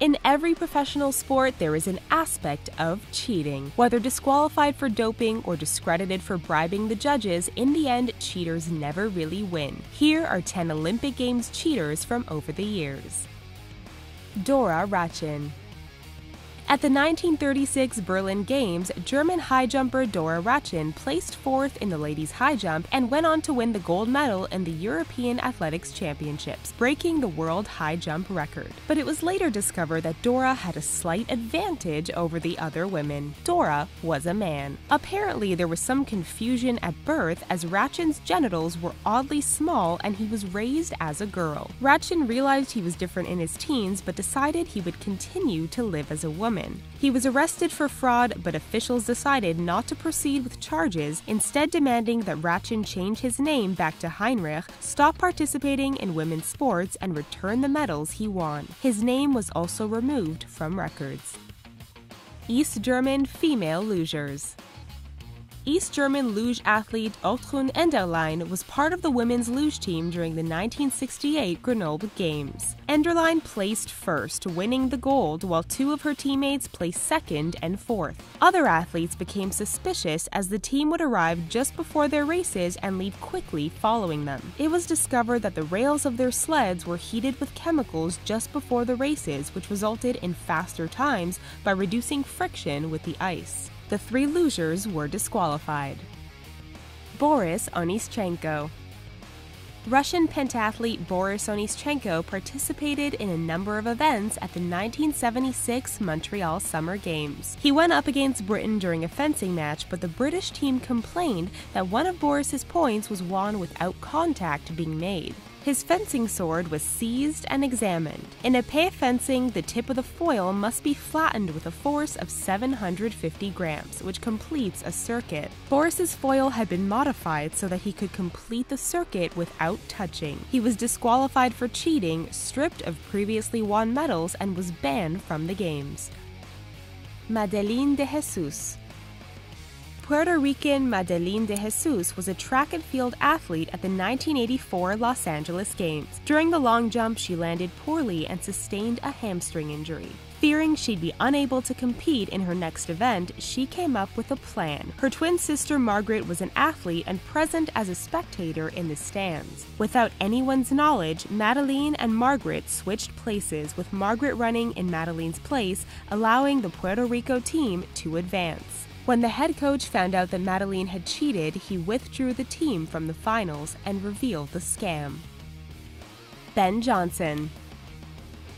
In every professional sport, there is an aspect of cheating. Whether disqualified for doping or discredited for bribing the judges, in the end, cheaters never really win. Here are 10 Olympic Games cheaters from over the years. Dora Ratjen. At the 1936 Berlin Games, German high jumper Dora Ratjen placed fourth in the ladies' high jump and went on to win the gold medal in the European Athletics Championships, breaking the world high jump record. But it was later discovered that Dora had a slight advantage over the other women. Dora was a man. Apparently, there was some confusion at birth as Ratjen's genitals were oddly small and he was raised as a girl. Ratjen realized he was different in his teens but decided he would continue to live as a woman. He was arrested for fraud, but officials decided not to proceed with charges, instead demanding that Ratjen change his name back to Heinrich, stop participating in women's sports, and return the medals he won. His name was also removed from records. East German female lugers. East German luge athlete Otrun Enderlein was part of the women's luge team during the 1968 Grenoble Games. Enderlein placed first, winning the gold, while two of her teammates placed second and fourth. Other athletes became suspicious as the team would arrive just before their races and leave quickly following them. It was discovered that the rails of their sleds were heated with chemicals just before the races, which resulted in faster times by reducing friction with the ice. The three lugers were disqualified. Boris Onischenko. Russian pentathlete Boris Onischenko participated in a number of events at the 1976 Montreal Summer Games. He went up against Britain during a fencing match, but the British team complained that one of Boris's points was won without contact being made. His fencing sword was seized and examined. In épée fencing, the tip of the foil must be flattened with a force of 750 grams, which completes a circuit. Boris's foil had been modified so that he could complete the circuit without touching. He was disqualified for cheating, stripped of previously won medals, and was banned from the games. Madeleine de Jesus. Puerto Rican Madeleine de Jesus was a track and field athlete at the 1984 Los Angeles Games. During the long jump, she landed poorly and sustained a hamstring injury. Fearing she'd be unable to compete in her next event, she came up with a plan. Her twin sister Margaret was an athlete and present as a spectator in the stands. Without anyone's knowledge, Madeleine and Margaret switched places, with Margaret running in Madeleine's place, allowing the Puerto Rico team to advance. When the head coach found out that Madeleine had cheated, he withdrew the team from the finals and revealed the scam. Ben Johnson.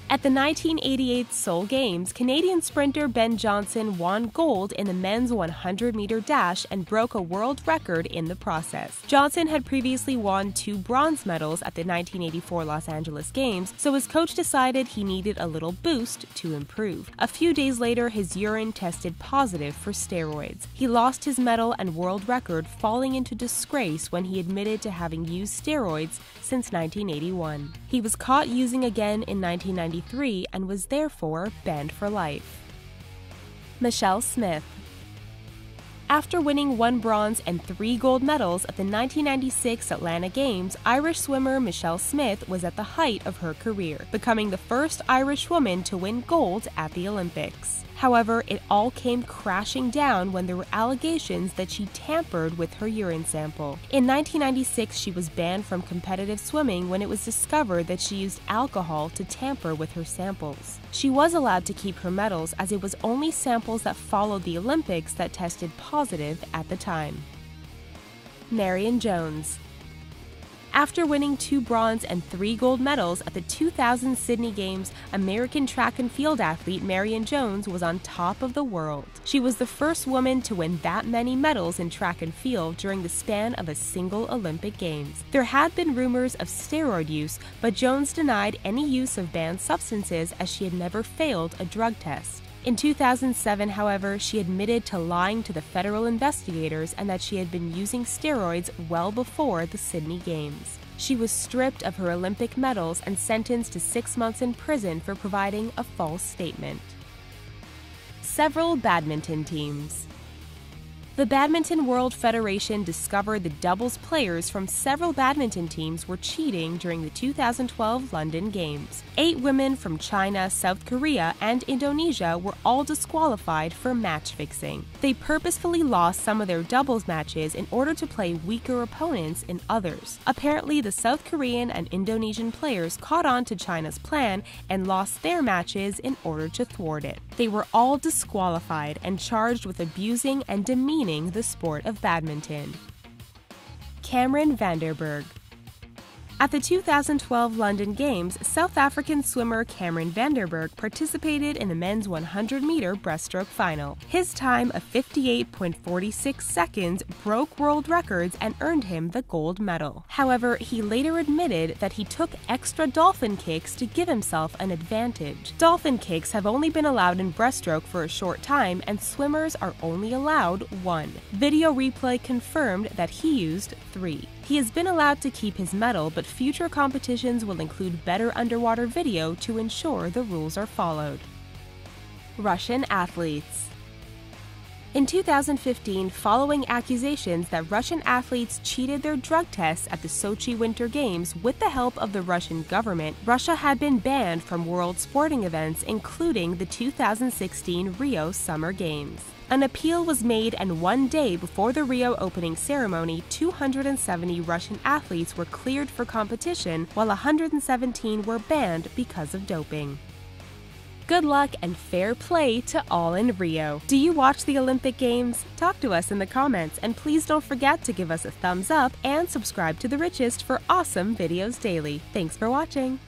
At the 1988 Seoul Games, Canadian sprinter Ben Johnson won gold in the men's 100-meter dash and broke a world record in the process. Johnson had previously won 2 bronze medals at the 1984 Los Angeles Games, so his coach decided he needed a little boost to improve. A few days later, his urine tested positive for steroids. He lost his medal and world record, falling into disgrace when he admitted to having used steroids since 1981. He was caught using again in 1993 and was therefore banned for life. Michelle Smith. After winning 1 bronze and 3 gold medals at the 1996 Atlanta Games, Irish swimmer Michelle Smith was at the height of her career, becoming the first Irish woman to win gold at the Olympics. However, it all came crashing down when there were allegations that she tampered with her urine sample. In 1996, she was banned from competitive swimming when it was discovered that she used alcohol to tamper with her samples. She was allowed to keep her medals, as it was only samples that followed the Olympics that tested positive at the time. Marion Jones. After winning 2 bronze and 3 gold medals at the 2000 Sydney Games, American track and field athlete Marion Jones was on top of the world. She was the first woman to win that many medals in track and field during the span of a single Olympic Games. There had been rumors of steroid use, but Jones denied any use of banned substances as she had never failed a drug test. In 2007, however, she admitted to lying to the federal investigators and that she had been using steroids well before the Sydney Games. She was stripped of her Olympic medals and sentenced to 6 months in prison for providing a false statement. Several badminton teams. The Badminton World Federation discovered the doubles players from several badminton teams were cheating during the 2012 London Games. 8 women from China, South Korea, and Indonesia were all disqualified for match fixing. They purposefully lost some of their doubles matches in order to play weaker opponents in others. Apparently, the South Korean and Indonesian players caught on to China's plan and lost their matches in order to thwart it. They were all disqualified and charged with abusing and demeaning the sport of badminton. Cameron van der Burgh. At the 2012 London Games, South African swimmer Cameron van der Burgh participated in the men's 100-meter breaststroke final. His time of 58.46 seconds broke world records and earned him the gold medal. However, he later admitted that he took extra dolphin kicks to give himself an advantage. Dolphin kicks have only been allowed in breaststroke for a short time, and swimmers are only allowed 1. Video replay confirmed that he used 3. He has been allowed to keep his medal, but future competitions will include better underwater video to ensure the rules are followed. Russian athletes. In 2015, following accusations that Russian athletes cheated their drug tests at the Sochi Winter Games with the help of the Russian government, Russia had been banned from world sporting events, including the 2016 Rio Summer Games. An appeal was made, and one day before the Rio opening ceremony, 270 Russian athletes were cleared for competition, while 117 were banned because of doping. Good luck and fair play to all in Rio. Do you watch the Olympic Games? Talk to us in the comments, and please don't forget to give us a thumbs up and subscribe to The Richest for awesome videos daily. Thanks for watching!